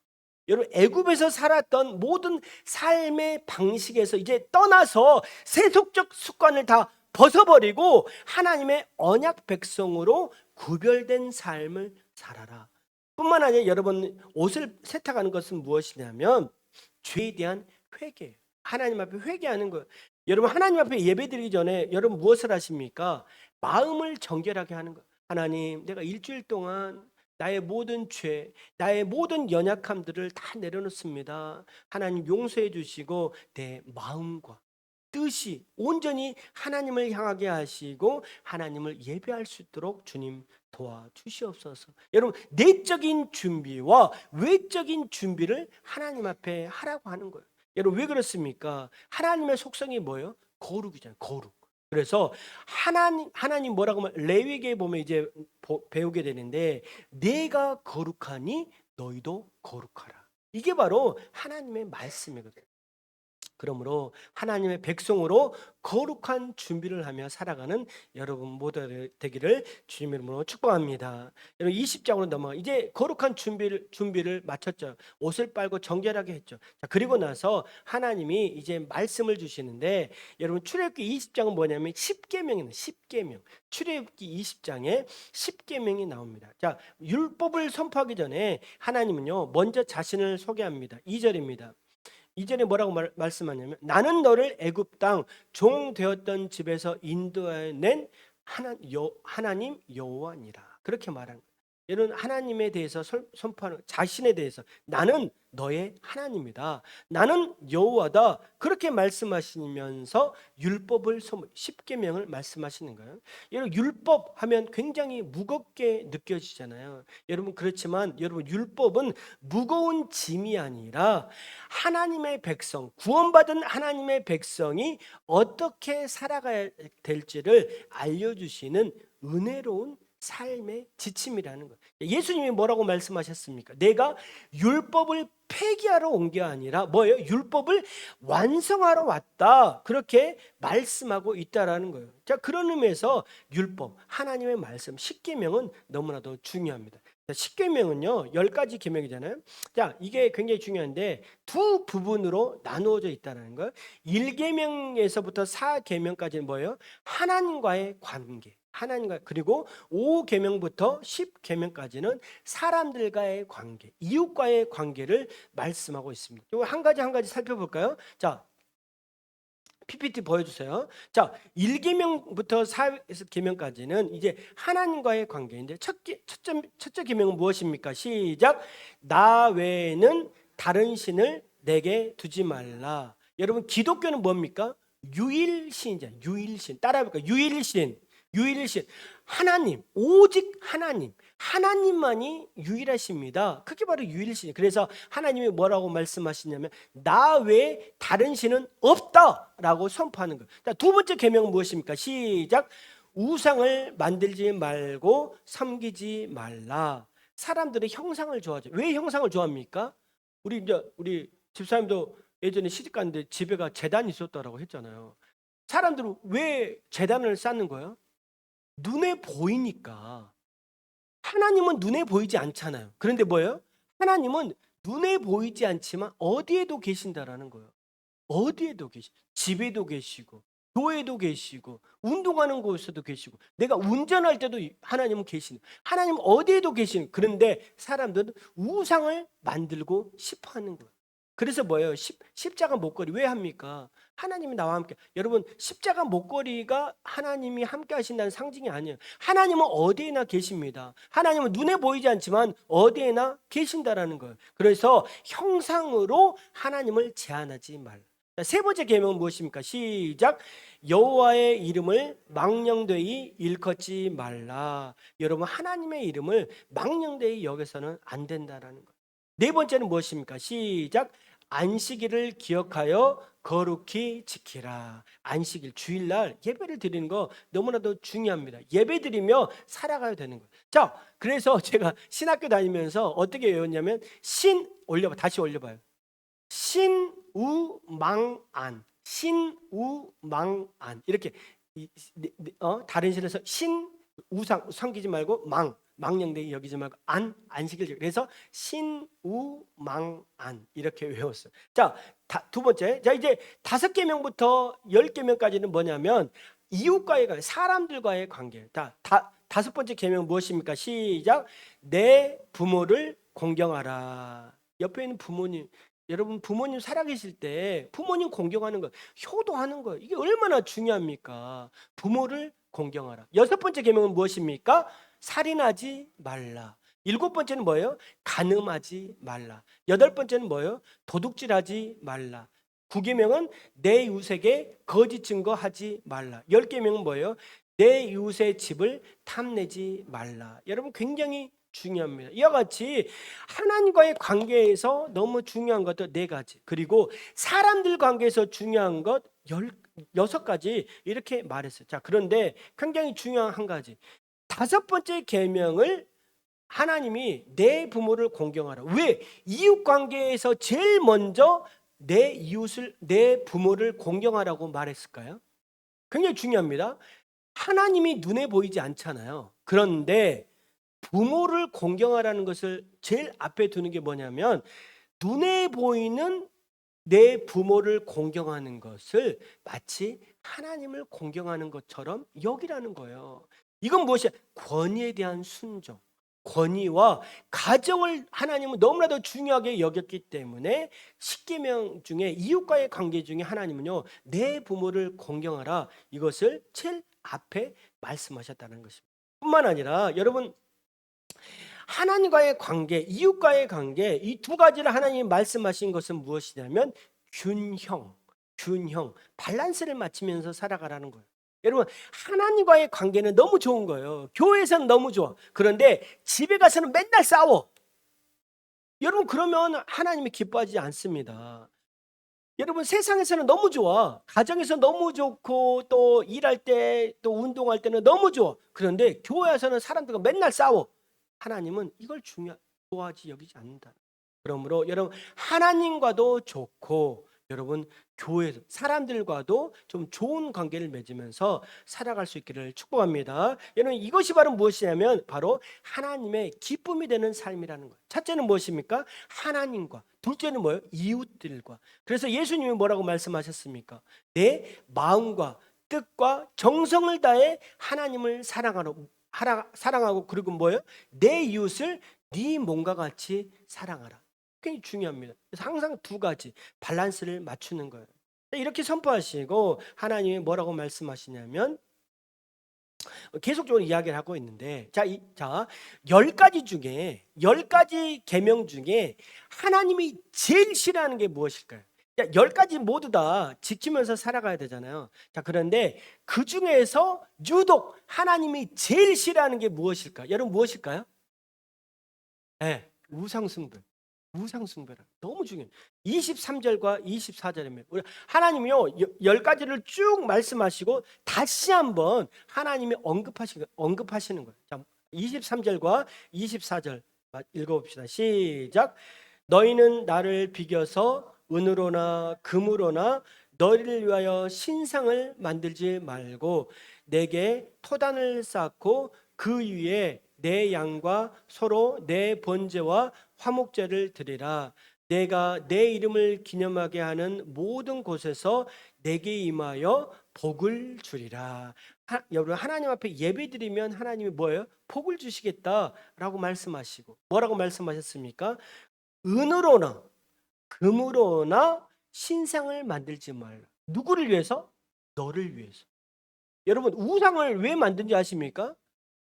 여러분 애굽에서 살았던 모든 삶의 방식에서 이제 떠나서 세속적 습관을 다 벗어버리고 하나님의 언약 백성으로 구별된 삶을 살아라. 뿐만 아니라 여러분 옷을 세탁하는 것은 무엇이냐면 죄에 대한 회개예요. 하나님 앞에 회개하는 거예요. 여러분 하나님 앞에 예배드리기 전에 여러분 무엇을 하십니까? 마음을 정결하게 하는 거예요. 하나님 내가 일주일 동안 나의 모든 죄, 나의 모든 연약함들을 다 내려놓습니다. 하나님 용서해 주시고 내 마음과 뜻이 온전히 하나님을 향하게 하시고 하나님을 예배할 수 있도록 주님 도와주시옵소서. 여러분 내적인 준비와 외적인 준비를 하나님 앞에 하라고 하는 거예요. 여러분 왜 그렇습니까? 하나님의 속성이 뭐예요? 거룩이잖아요. 거룩. 그래서 하나님 뭐라고 레위기에 보면 이제 배우게 되는데 내가 거룩하니 너희도 거룩하라. 이게 바로 하나님의 말씀이거든요. 그러므로 하나님의 백성으로 거룩한 준비를 하며 살아가는 여러분 모두 되기를 주님의 이름으로 축복합니다. 여러분 20장으로 넘어가 이제 거룩한 준비를 마쳤죠. 옷을 빨고 정결하게 했죠. 자, 그리고 나서 하나님이 이제 말씀을 주시는데 여러분 출애굽기 20장은 뭐냐면 10계명입니다. 10계명. 출애굽기 20장에 10계명이 나옵니다. 자, 율법을 선포하기 전에 하나님은요 먼저 자신을 소개합니다. 2절입니다. 이전에 뭐라고 말씀하냐면 나는 너를 애굽 땅 종 되었던 집에서 인도해낸 하나님 여호와니라 그렇게 말하는 거예요. 여러분 하나님에 대해서 선포하는 자신에 대해서 나는 너의 하나님이다. 나는 여호와다. 그렇게 말씀하시면서 율법을 10계명을 말씀하시는 거예요. 여러분 율법 하면 굉장히 무겁게 느껴지잖아요. 여러분 그렇지만 여러분 율법은 무거운 짐이 아니라 하나님의 백성, 구원받은 하나님의 백성이 어떻게 살아가야 될지를 알려주시는 은혜로운 삶의 지침이라는 거예요. 예수님이 뭐라고 말씀하셨습니까? 내가 율법을 폐기하러 온 게 아니라 뭐예요? 율법을 완성하러 왔다. 그렇게 말씀하고 있다라는 거예요. 자, 그런 의미에서 율법, 하나님의 말씀, 10계명은 너무나도 중요합니다. 10계명은요 10가지 계명이잖아요. 자, 이게 굉장히 중요한데 두 부분으로 나누어져 있다는 거예요. 1계명에서부터 4계명까지는 뭐예요? 하나님과의 관계. 하나님과 그리고 5계명부터 10계명까지는 사람들과의 관계, 이웃과의 관계를 말씀하고 있습니다. 이거 한 가지 살펴볼까요? 자, PPT 보여주세요. 자, 1계명부터 4계명까지는 이제 하나님과의 관계인데 첫째 계명은 무엇입니까? 시작. 나 외에는 다른 신을 내게 두지 말라. 여러분 기독교는 뭡니까? 유일신이잖아요. 유일신. 따라해볼까요? 유일신. 하나님, 오직 하나님만이 유일하십니다. 그게 바로 유일신. 그래서 하나님이 뭐라고 말씀하시냐면 나 외에 다른 신은 없다라고 선포하는 거예요. 자, 두 번째 계명은 무엇입니까? 시작. 우상을 만들지 말고 섬기지 말라. 사람들의 형상을 좋아하죠. 왜 형상을 좋아합니까? 우리 집사님도 예전에 시집 갔는데 집에가 제단이 있었다라고 했잖아요. 사람들은 왜 제단을 쌓는 거예요? 눈에 보이니까. 하나님은 눈에 보이지 않잖아요. 그런데 뭐예요? 하나님은 눈에 보이지 않지만 어디에도 계신다라는 거예요. 어디에도 집에도 계시고 교회도 계시고 운동하는 곳에도 계시고 내가 운전할 때도 하나님은 계시는, 하나님은 어디에도 계시는. 그런데 사람들은 우상을 만들고 싶어 하는 거예요. 그래서 뭐예요? 십자가 목걸이 왜 합니까? 하나님이 나와 함께. 여러분, 십자가 목걸이가 하나님이 함께 하신다는 상징이 아니에요. 하나님은 어디에나 계십니다. 하나님은 눈에 보이지 않지만 어디에나 계신다라는 거예요. 그래서 형상으로 하나님을 제한하지 말라. 세 번째 계명은 무엇입니까? 시작. 여호와의 이름을 망령되이 일컫지 말라. 여러분, 하나님의 이름을 망령되이 여겨서는 안 된다라는 거예요. 네 번째는 무엇입니까? 시작. 안식일을 기억하여 거룩히 지키라. 안식일, 주일날 예배를 드리는 거 너무나도 중요합니다. 예배 드리며 살아가야 되는 거예요. 자, 그래서 제가 신학교 다니면서 어떻게 외웠냐면 다시 올려봐요. 신우망안, 신우망안. 이렇게 다른 신에서 우상 섬기지 말고 망령되이 여기지 말고 안식일. 그래서 신우망안 이렇게 외웠어요. 자, 두 번째. 자, 이제 5계명부터 10계명까지는 뭐냐면 이웃과의 관계, 사람들과의 관계. 다섯 번째 계명 무엇입니까? 시작. 내 부모를 공경하라. 옆에 있는 부모님, 여러분, 부모님 살아계실 때 부모님 공경하는 거, 효도하는 거, 이게 얼마나 중요합니까? 부모를 공경하라. 여섯 번째 계명은 무엇입니까? 살인하지 말라. 일곱 번째는 뭐예요? 간음하지 말라. 여덟 번째는 뭐예요? 도둑질하지 말라. 9계명은 내 이웃에게 거짓 증거하지 말라. 10계명은 뭐예요? 내 이웃의 집을 탐내지 말라. 여러분, 굉장히 중요합니다. 이와 같이 하나님과의 관계에서 너무 중요한 것도 4가지, 그리고 사람들 관계에서 중요한 것 6가지 이렇게 말했어요. 자, 그런데 굉장히 중요한 한 가지, 5번째 계명을 하나님이 내 부모를 공경하라. 왜? 이웃 관계에서 제일 먼저 내 이웃을, 내 부모를 공경하라고 말했을까요? 굉장히 중요합니다. 하나님이 눈에 보이지 않잖아요. 그런데 부모를 공경하라는 것을 제일 앞에 두는 게 뭐냐면, 눈에 보이는 내 부모를 공경하는 것을 마치 하나님을 공경하는 것처럼 여기라는 거예요. 이건 무엇이야? 권위에 대한 순종, 권위와 가정을 하나님은 너무나도 중요하게 여겼기 때문에 10계명 중에 이웃과의 관계 중에 하나님은요, 내 부모를 공경하라, 이것을 제일 앞에 말씀하셨다는 것입니다. 뿐만 아니라 여러분, 하나님과의 관계, 이웃과의 관계, 이 2가지를 하나님이 말씀하신 것은 무엇이냐면 균형, 밸런스를 맞추면서 살아가라는 거예요. 여러분, 하나님과의 관계는 너무 좋은 거예요. 교회에서는 너무 좋아. 그런데 집에 가서는 맨날 싸워. 여러분, 그러면 하나님이 기뻐하지 않습니다. 여러분, 세상에서는 너무 좋아. 가정에서 너무 좋고, 또 일할 때, 또 운동할 때는 너무 좋아. 그런데 교회에서는 사람들과 맨날 싸워. 하나님은 이걸 좋아하지 여기지 않는다. 그러므로 여러분, 하나님과도 좋고, 여러분, 교회 사람들과도 좀 좋은 관계를 맺으면서 살아갈 수 있기를 축복합니다. 여러분, 이것이 바로 무엇이냐면 바로 하나님의 기쁨이 되는 삶이라는 거예요. 첫째는 무엇입니까? 하나님과. 둘째는 뭐예요? 이웃들과. 그래서 예수님이 뭐라고 말씀하셨습니까? 내 마음과 뜻과 정성을 다해 하나님을 사랑하고, 그리고 뭐예요? 내 이웃을 네 몸과 같이 사랑하라. 굉장히 중요합니다. 그래서 항상 2가지 밸런스를 맞추는 거예요. 이렇게 선포하시고 하나님이 뭐라고 말씀하시냐면, 계속적으로 이야기를 하고 있는데, 자, 10가지 계명 중에 하나님이 제일 싫어하는 게 무엇일까요? 10가지 모두 다 지키면서 살아가야 되잖아요. 자, 그런데 그 중에서 유독 하나님이 제일 싫어하는 게 무엇일까요? 여러분, 무엇일까요? 네, 우상숭배라. 너무 중요해요. 23절과 24절이면 우리 하나님이요, 10가지를 쭉 말씀하시고 다시 한번 하나님이 언급하시는 거예요. 자, 23절과 24절 읽어봅시다. 시작. 너희는 나를 비겨서 은으로나 금으로나 너희를 위하여 신상을 만들지 말고 내게 토단을 쌓고 그 위에 내 양과 소로 내 번제와 화목제를 드리라. 내가 내 이름을 기념하게 하는 모든 곳에서 내게 임하여 복을 주리라. 여러분, 하나님 앞에 예배드리면 하나님이 뭐예요? 복을 주시겠다라고 말씀하시고, 뭐라고 말씀하셨습니까? 은으로나 금으로나 신상을 만들지 말라. 누구를 위해서? 너를 위해서. 여러분, 우상을 왜 만든지 아십니까?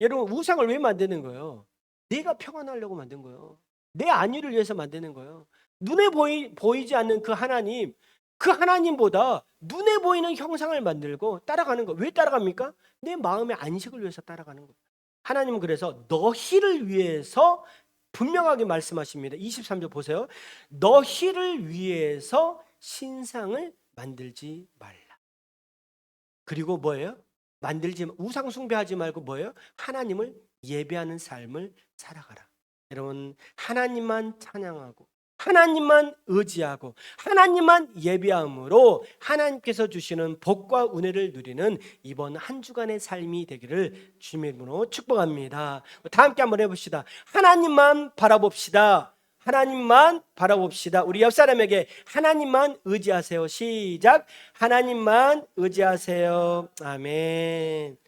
여러분, 우상을 왜 만드는 거예요? 내가 평안하려고 만든 거예요. 내 안위를 위해서 만드는 거예요. 눈에 보이지 않는 그 하나님, 그 하나님보다 눈에 보이는 형상을 만들고 따라가는 거. 왜 따라갑니까? 내 마음의 안식을 위해서 따라가는 거예요. 하나님은 그래서 너희를 위해서 분명하게 말씀하십니다. 23절 보세요. 너희를 위해서 신상을 만들지 말라. 그리고 뭐예요? 우상 숭배하지 말고 뭐예요? 하나님을 예배하는 삶을 살아가라. 여러분, 하나님만 찬양하고 하나님만 의지하고 하나님만 예배함으로 하나님께서 주시는 복과 은혜를 누리는 이번 한 주간의 삶이 되기를 주님의 이름으로 축복합니다. 다 함께 한번 해봅시다. 하나님만 바라봅시다. 하나님만 바라봅시다. 우리 옆 사람에게 하나님만 의지하세요. 시작. 하나님만 의지하세요. 아멘.